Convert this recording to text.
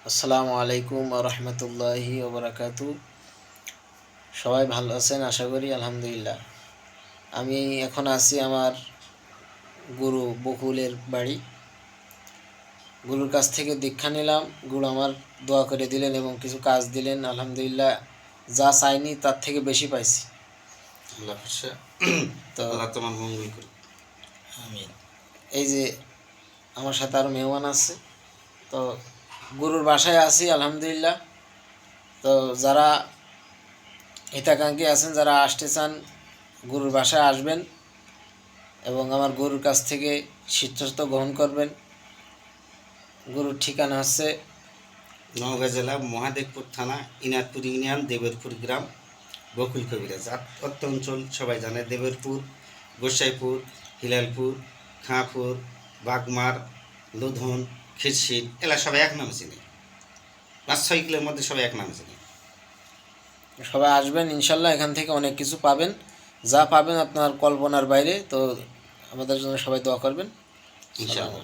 আসসালামু আলাইকুম ওয়া রাহমাতুল্লাহি ওয়া বারাকাতু। সবাই ভালো আছেন আশা করি, আলহামদুলিল্লাহ। আমি এখন আছি আমার গুরু বকুলের বাড়ি। গুরুর কাছ থেকে দীক্ষা নিলাম। গুরু আমার দোয়া করে দিলেন এবং কিছু কাজ দিলেন, আলহামদুলিল্লাহ। যা চাইনি তার থেকে বেশি পাইছি। আল্লাহ ভরসা। তো আল্লাহ তোমার মঙ্গল করুন। আমিন। এই যে আমার সাথে আরও মেহমান আছে, তো গুরুর বাসায় আছি, আলহামদুলিল্লাহ। তো যারা হিতাকাঙ্ক্ষী আছেন, যারা আসতে চান, গুরুর বাসায় আসবেন এবং আমার গুরুর কাছ থেকে সিদ্ধান্ত গ্রহণ করবেন। গুরুর ঠিকানা হচ্ছে নওগাঁ জেলা মহাদেবপুর থানা, ইনাদপুর ইউনিয়ন, দেবেরপুর গ্রাম, বকুল কবিরাজ। অত্র অঞ্চল সবাই জানে। দেবেরপুর, গোসাইপুর, হিলালপুর, খাঁপুর, বাগমার, লোধন, খিরশিল এলা সবাই এক নামে চিনি। 5-6 কিলোর মধ্যে সবাই এক নামে চিনি। সবাই আসবেন ইনশাল্লাহ। এখান থেকে অনেক কিছু পাবেন, যা পাবেন আপনার কল্পনার বাইরে। তো আমাদের জন্য সবাই দোয়া করবেন। ইনশাআল্লাহ।